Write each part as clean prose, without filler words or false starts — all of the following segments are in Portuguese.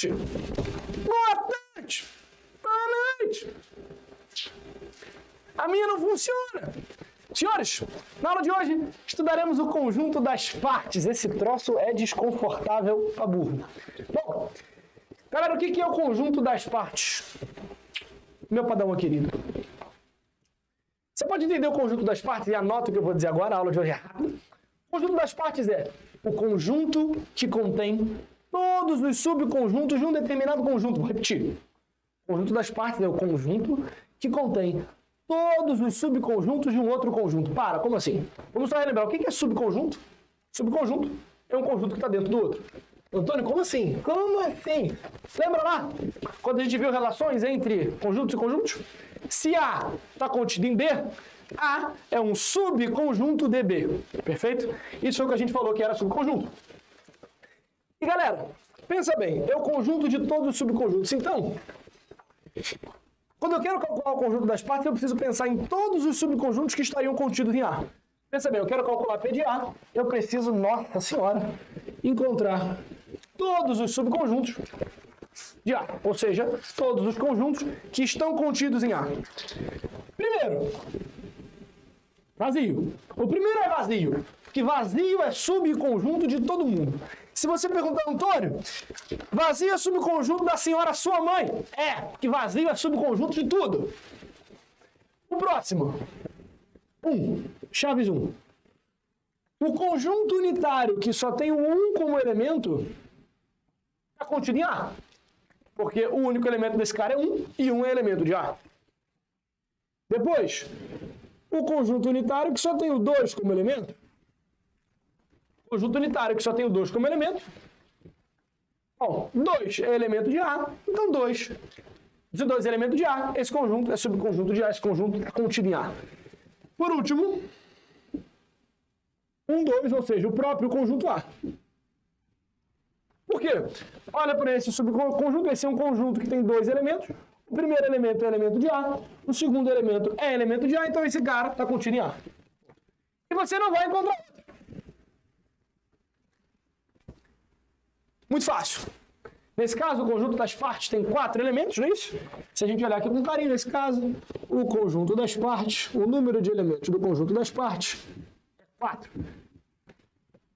noite. Boa tarde. Boa noite. A minha não funciona. Senhores, na aula de hoje estudaremos o conjunto das partes. Esse troço é desconfortável pra burro. Bom, galera, o que é o conjunto das partes? Meu padawan querido. Você pode entender o conjunto das partes e anota o que eu vou dizer agora, a aula de hoje é rápida. O conjunto das partes é o conjunto que contém todos os subconjuntos de um determinado conjunto. Vou repetir. O conjunto das partes é o conjunto que contém todos os subconjuntos de um outro conjunto. Como assim? Vamos só relembrar. O que é subconjunto? Subconjunto é um conjunto que está dentro do outro. Antônio, como assim? Como assim? Lembra lá? Quando a gente viu relações entre conjuntos e conjuntos? Se A está contido em B, A é um subconjunto de B. Perfeito? Isso foi o que a gente falou que era subconjunto. E galera, pensa bem, é o conjunto de todos os subconjuntos. Então, quando eu quero calcular o conjunto das partes, eu preciso pensar em todos os subconjuntos que estariam contidos em A. Pensa bem, eu quero calcular P de A, eu preciso, nossa senhora, encontrar todos os subconjuntos de A, ou seja, todos os conjuntos que estão contidos em A. Primeiro, vazio. O primeiro é vazio, porque vazio é subconjunto de todo mundo. Se você perguntar, Antônio, vazio é subconjunto da senhora sua mãe? É, porque vazio é subconjunto de tudo. O próximo. Chaves 1. O conjunto unitário que só tem o 1 como elemento está contido em A. Porque o único elemento desse cara é 1 e 1 é elemento de A. Depois, o conjunto unitário que só tem o 2 como elemento. Conjunto unitário que só tem o 2 como elemento. Bom, 2 é elemento de A, então 2. Se 2 é elemento de A, esse conjunto é subconjunto de A, esse conjunto é contido em A. Por último, 2, ou seja, o próprio conjunto A. Por quê? Olha para esse subconjunto, esse é um conjunto que tem 2 elementos. O primeiro elemento é elemento de A, o segundo elemento é elemento de A, então esse cara está contido em A. E você não vai encontrar outro. Muito fácil. Nesse caso, o conjunto das partes tem 4 elementos, não é isso? Se a gente olhar aqui com carinho, nesse caso, o conjunto das partes, o número de elementos do conjunto das partes é 4.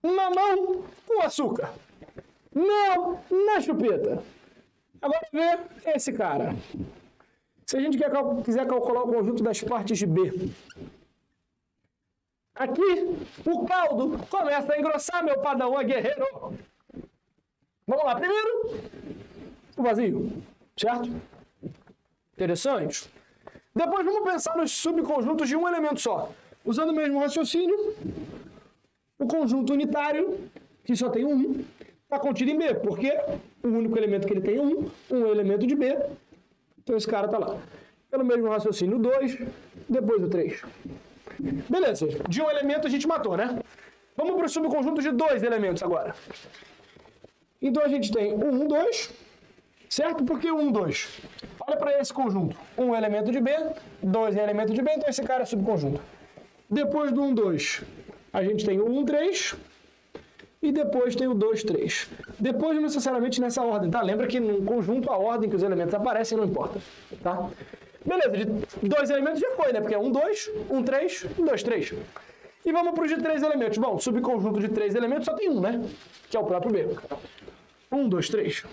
Mamão com açúcar. Mel na chupeta. Agora vê esse cara. Se a gente quiser calcular o conjunto das partes de B, aqui o caldo começa a engrossar, meu padawan guerreiro. Vamos lá, primeiro, o vazio, certo? Interessante. Depois vamos pensar nos subconjuntos de um elemento só. Usando o mesmo raciocínio, o conjunto unitário, que só tem 1, está contido em B, porque o único elemento que ele tem é 1 é elemento de B, então esse cara está lá. Pelo mesmo raciocínio, o 2, depois o 3. Beleza, de um elemento a gente matou, né? Vamos para o subconjunto de 2 elementos agora. Então a gente tem 1, 2, certo? Por que 1, 2? Olha para esse conjunto. 1 é elemento de B, 2 é elemento de B, então esse cara é subconjunto. Depois do 1, 2, a gente tem o 1, 3 e depois tem o 2, 3. Depois não necessariamente nessa ordem, tá? Lembra que no conjunto a ordem que os elementos aparecem não importa, tá? Beleza, de 2 elementos já foi, né? Porque é 1, 2, 1, 3, 1, 2, 3. E vamos para os de 3 elementos. Bom, subconjunto de 3 elementos só tem 1, né? Que é o próprio B. 1, 2, 3.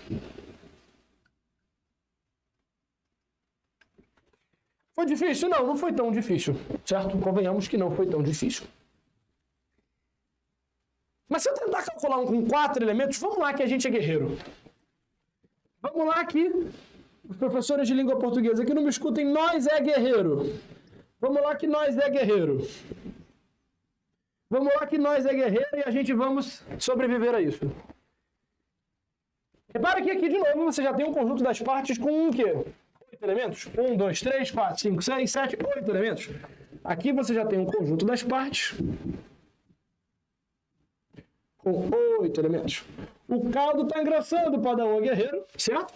Foi difícil? Não, não foi tão difícil. Certo? Convenhamos que não foi tão difícil. Mas se eu tentar calcular um com 4 elementos, vamos lá que a gente é guerreiro. Vamos lá que os professores de língua portuguesa que não me escutem, nós é guerreiro. Vamos lá que nós é guerreiro. Vamos lá que nós é guerreiro e a gente vamos sobreviver a isso. Repara que aqui de novo você já tem um conjunto das partes com o quê? 8 elementos. 1, 2, 3, 4, 5, 6, 7, 8 elementos. Aqui você já tem um conjunto das partes com 8 elementos. O caldo está engrossando, padawan guerreiro, certo?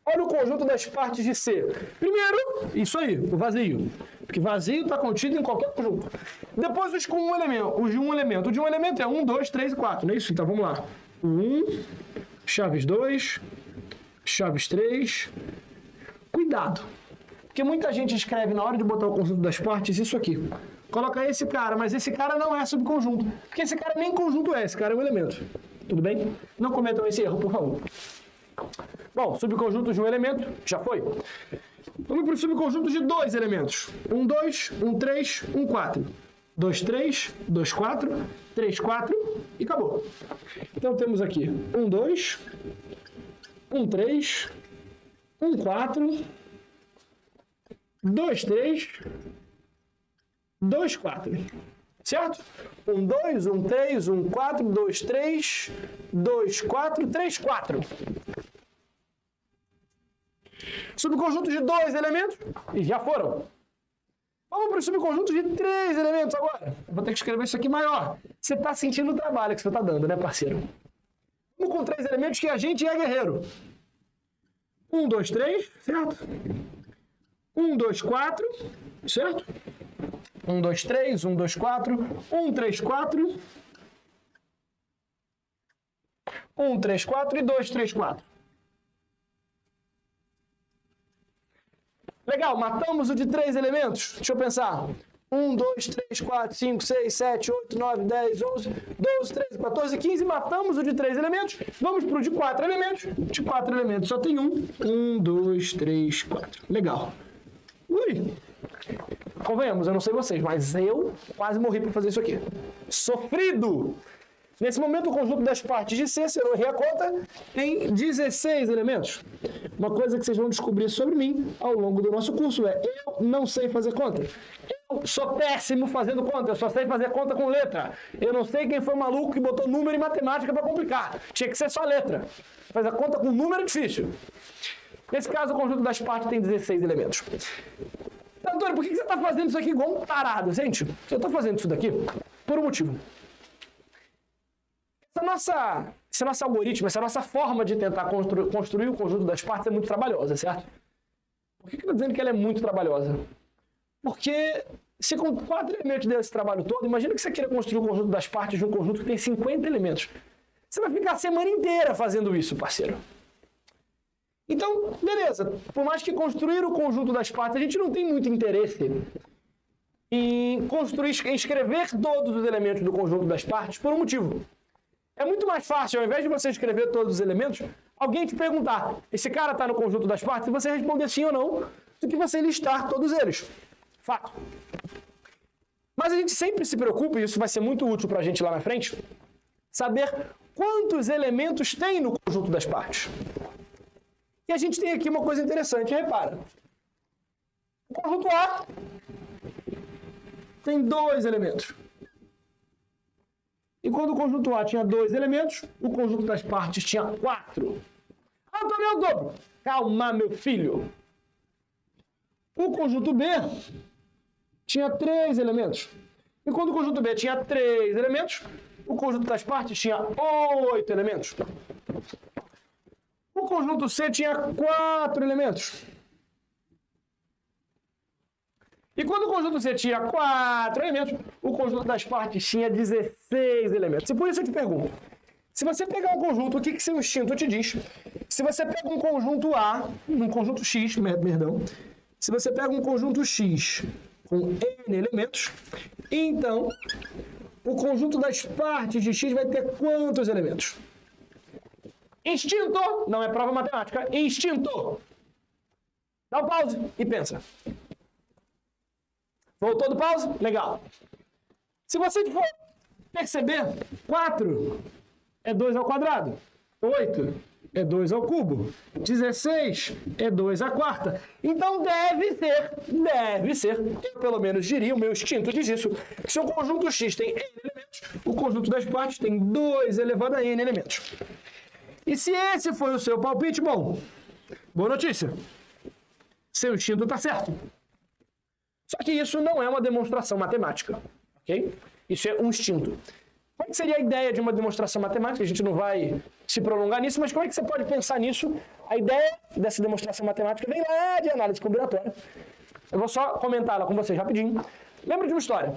Olha o conjunto das partes de C. Primeiro, isso aí, o vazio. Porque vazio está contido em qualquer conjunto. Depois os com um elemento. Os de um elemento. O de um elemento é 1, 2, 3 e 4, não é isso? Então vamos lá. 1, Chaves 2, Chaves 3. Cuidado, porque muita gente escreve na hora de botar o conjunto das partes isso aqui. Coloca esse cara, mas esse cara não é subconjunto, porque esse cara nem conjunto é, esse cara é um elemento. Tudo bem? Não cometam esse erro, por favor. Bom, subconjuntos de um elemento, já foi. Vamos para o subconjunto de dois elementos. 1, 2, 1, 3, 1, 4. 2, 3, 2, 4, 3, 4 e acabou. Então temos aqui 1, 2, 1, 3, 1, 4, 2, 3, 2, 4. Certo? 1, 2, 1, 3, 1, 4, 2, 3, 2, 4, 3, 4. Subconjunto de dois elementos e já foram. Vamos para o subconjunto de três elementos agora. Eu vou ter que escrever isso aqui maior. Você está sentindo o trabalho que você está dando, né, parceiro? Vamos com três elementos que a gente é guerreiro. 1, 2, 3, certo? 1, 2, 4, certo? 1, 2, 3, 1, 2, 4, 1, 3, 4. 1, 3, 4 e 2, 3, 4. Legal, matamos o de três elementos. Deixa eu pensar. 1, 2, 3, 4, 5, 6, 7, 8, 9, 10, 11, 12, 13, 14, 15. Matamos o de três elementos. Vamos para o de quatro elementos. De quatro elementos só tem um. 1, 2, 3, 4. Legal. Ui. Convenhamos, eu não sei vocês, mas eu quase morri para fazer isso aqui. Sofrido! Nesse momento, o conjunto das partes de C, se eu errei a conta, tem 16 elementos. Uma coisa que vocês vão descobrir sobre mim ao longo do nosso curso é: eu não sei fazer conta. Eu sou péssimo fazendo conta, eu só sei fazer conta com letra. Eu não sei quem foi o maluco que botou número e matemática para complicar. Tinha que ser só letra. Fazer a conta com número é difícil. Nesse caso, o conjunto das partes tem 16 elementos. Antônio, por que você está fazendo isso aqui igual um tarado? Gente, eu estou fazendo isso daqui por um motivo. Esse nosso algoritmo, essa nossa forma de tentar construir o conjunto das partes é muito trabalhosa, certo? Por que eu estou dizendo que ela é muito trabalhosa? Porque se com 4 elementos desse trabalho todo, imagina que você queira construir o conjunto das partes de um conjunto que tem 50 elementos. Você vai ficar a semana inteira fazendo isso, parceiro. Então, beleza. Por mais que construir o conjunto das partes, a gente não tem muito interesse em escrever todos os elementos do conjunto das partes por um motivo. É muito mais fácil, ao invés de você escrever todos os elementos, alguém te perguntar: esse cara está no conjunto das partes? E você responder sim ou não, do que você listar todos eles. Fato. Mas a gente sempre se preocupa, e isso vai ser muito útil para a gente lá na frente, saber quantos elementos tem no conjunto das partes. E a gente tem aqui uma coisa interessante, repara. O conjunto A tem 2 elementos. E quando o conjunto A tinha 2 elementos, o conjunto das partes tinha 4. Ah, Antônio, é o dobro. Calma, meu filho. O conjunto B tinha 3 elementos. E quando o conjunto B tinha 3 elementos, o conjunto das partes tinha 8 elementos. O conjunto C tinha 4 elementos. E quando o conjunto C tinha 4 elementos, o conjunto das partes tinha 16 elementos. E por isso eu te pergunto, se você pegar um conjunto, o que seu instinto te diz? Se você pega um conjunto A, um conjunto X, perdão, se você pega um conjunto X com N elementos, então o conjunto das partes de X vai ter quantos elementos? Instinto! Não é prova matemática, instinto! Dá um pause e pensa. Voltou do pause? Legal. Se você for perceber, 4 é 2 ao quadrado. 8 é 2 ao cubo. 16 é 2 à quarta. Então deve ser, eu pelo menos diria, o meu instinto diz isso, que se o conjunto X tem N elementos, o conjunto das partes tem 2 elevado a N elementos. E se esse foi o seu palpite, bom, boa notícia. Seu instinto está certo. Só que isso não é uma demonstração matemática, ok? Isso é um instinto. Qual seria a ideia de uma demonstração matemática? A gente não vai se prolongar nisso, mas como é que você pode pensar nisso? A ideia dessa demonstração matemática vem lá de análise combinatória. Eu vou só comentá-la com vocês rapidinho. Lembra de uma história?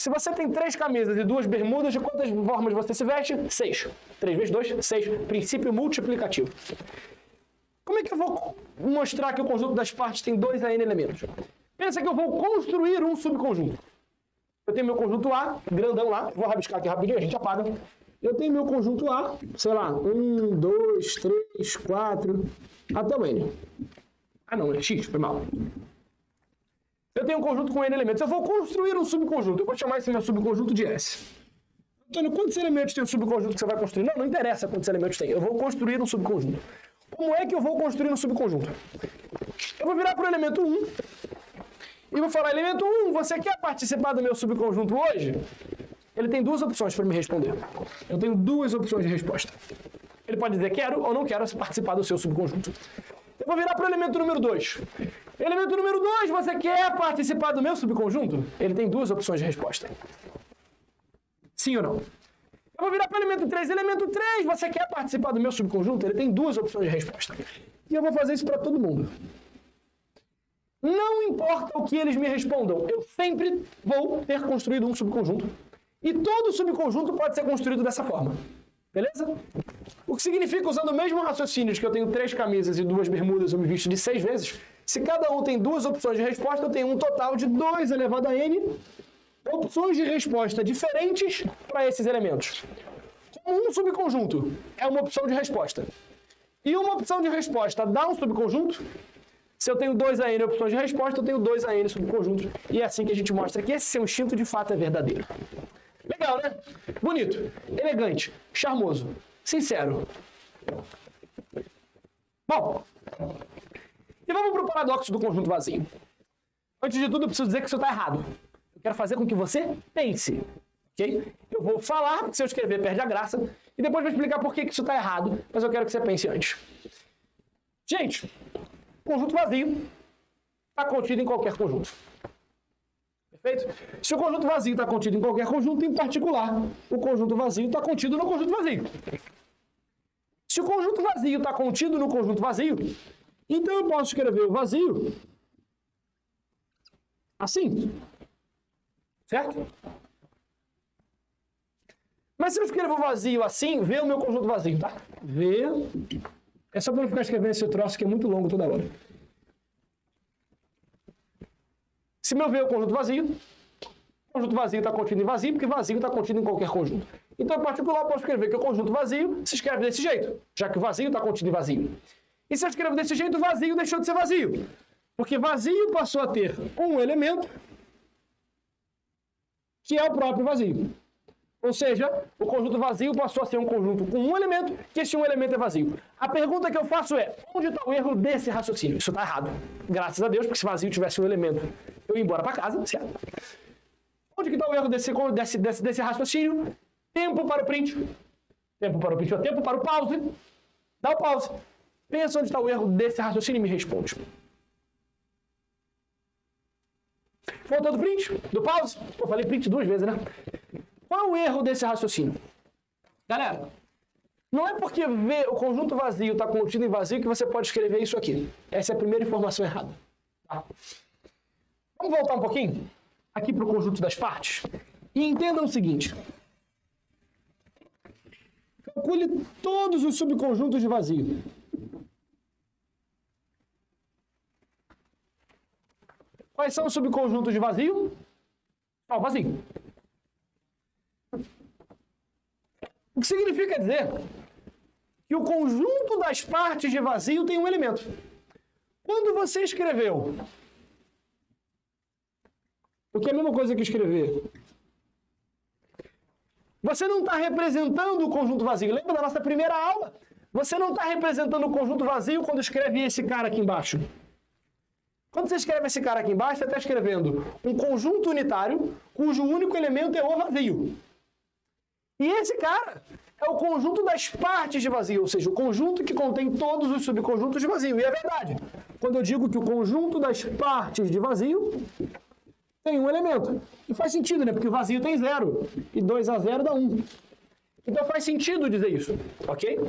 Se você tem 3 camisas e 2 bermudas, de quantas formas você se veste? 6. 3 vezes 2, 6. Princípio multiplicativo. Como é que eu vou mostrar que o conjunto das partes tem 2 AN elementos? Pensa que eu vou construir um subconjunto. Eu tenho meu conjunto A, grandão lá, vou rabiscar aqui rapidinho, a gente apaga. Eu tenho meu conjunto A, sei lá, 1, 2, 3, 4, até o N. Ah não, é X, foi mal. Eu tenho um conjunto com N elementos. Eu vou construir um subconjunto. Eu vou chamar esse meu subconjunto de S. Antônio, quantos elementos tem o subconjunto que você vai construir? Não, não interessa quantos elementos tem. Eu vou construir um subconjunto. Como é que eu vou construir um subconjunto? Eu vou virar para o elemento 1 e vou falar, elemento 1, você quer participar do meu subconjunto hoje? Ele tem 2 opções para me responder. Eu tenho 2 opções de resposta. Ele pode dizer quero ou não quero participar do seu subconjunto. Eu vou virar para o elemento número 2. Elemento número 2, você quer participar do meu subconjunto? Ele tem 2 opções de resposta. Sim ou não? Eu vou virar para o elemento 3. Elemento 3, você quer participar do meu subconjunto? Ele tem 2 opções de resposta. E eu vou fazer isso para todo mundo. Não importa o que eles me respondam, eu sempre vou ter construído um subconjunto. E todo subconjunto pode ser construído dessa forma. Beleza? O que significa, usando o mesmo raciocínio de que eu tenho 3 camisas e 2 bermudas, eu me visto de 6 vezes, se cada um tem 2 opções de resposta, eu tenho um total de 2 elevado a n opções de resposta diferentes para esses elementos. Como um subconjunto é uma opção de resposta, e uma opção de resposta dá um subconjunto, se eu tenho 2 AN opções de resposta, eu tenho 2 AN subconjuntos. E é assim que a gente mostra que esse seu instinto de fato é verdadeiro. Legal, né? Bonito, elegante, charmoso, sincero. Bom, e vamos para o paradoxo do conjunto vazio. Antes de tudo, eu preciso dizer que isso está errado. Eu quero fazer com que você pense, ok? Eu vou falar, porque se eu escrever perde a graça, e depois vou explicar por que isso está errado, mas eu quero que você pense antes. Gente, conjunto vazio está contido em qualquer conjunto. Perfeito? Se o conjunto vazio está contido em qualquer conjunto, em particular, o conjunto vazio está contido no conjunto vazio. Se o conjunto vazio está contido no conjunto vazio, então eu posso escrever o vazio assim. Certo? Mas se eu escrevo o vazio assim, vê o meu conjunto vazio, tá? Vê. É só para não ficar escrevendo esse troço que é muito longo toda hora. Se meu V é o conjunto vazio está contido em vazio, porque vazio está contido em qualquer conjunto. Então, em particular, eu posso escrever que o conjunto vazio se escreve desse jeito, já que o vazio está contido em vazio. E se eu escrevo desse jeito, o vazio deixou de ser vazio. Porque vazio passou a ter um elemento que é o próprio vazio. Ou seja, o conjunto vazio passou a ser um conjunto com um elemento, que esse um elemento é vazio. A pergunta que eu faço é, onde está o erro desse raciocínio? Isso está errado. Graças a Deus, porque se vazio tivesse um elemento, eu ia embora para casa, certo? Onde que está o erro desse raciocínio? Tempo para o print. Tempo para o print, tempo para o pause. Dá o pause. Pensa onde está o erro desse raciocínio e me responde. Faltou do print? Do pause? Eu falei print 2 vezes, né? Qual é o erro desse raciocínio? Galera, não é porque o conjunto vazio está contido em vazio que você pode escrever isso aqui. Essa é a primeira informação errada. Tá? Vamos voltar um pouquinho aqui para o conjunto das partes e entendam o seguinte. Calcule todos os subconjuntos de vazio. Quais são os subconjuntos de vazio? O vazio. O que significa dizer que o conjunto das partes de vazio tem um elemento. Quando você escreveu, o que é a mesma coisa que escrever, você não está representando o conjunto vazio. Lembra da nossa primeira aula? Você não está representando o conjunto vazio quando escreve esse cara aqui embaixo. Quando você escreve esse cara aqui embaixo, você está escrevendo um conjunto unitário cujo único elemento é o vazio. E esse cara é o conjunto das partes de vazio, ou seja, o conjunto que contém todos os subconjuntos de vazio. E é verdade. Quando eu digo que o conjunto das partes de vazio tem um elemento. E faz sentido, né? Porque o vazio tem 0. E 2 a 0 dá 1. Então faz sentido dizer isso, ok?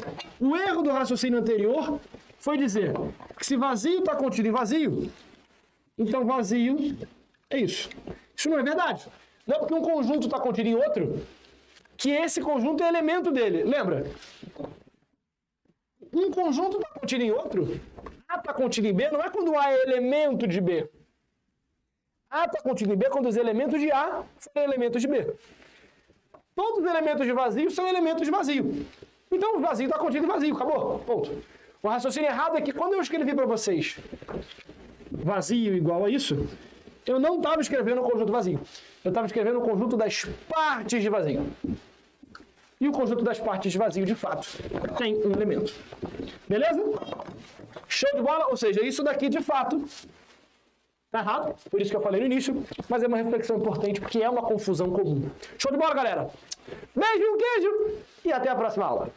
O erro do raciocínio anterior foi dizer que se vazio está contido em vazio, então vazio é isso. Isso não é verdade. Não é porque um conjunto está contido em outro que esse conjunto é elemento dele. Lembra? Um conjunto está contido em outro. A está contido em B não é quando A é elemento de B. A está contido em B quando os elementos de A são elementos de B. Todos os elementos de vazio são elementos de vazio. Então o vazio está contido em vazio. Acabou. Ponto. O raciocínio errado é que quando eu escrevi para vocês vazio igual a isso, eu não estava escrevendo um conjunto vazio. Eu estava escrevendo um conjunto das partes de vazio. E o conjunto das partes de vazio, de fato, tem um elemento. Beleza? Show de bola? Ou seja, isso daqui, de fato, tá errado. Por isso que eu falei no início. Mas é uma reflexão importante, porque é uma confusão comum. Show de bola, galera? Beijo, queijo e até a próxima aula.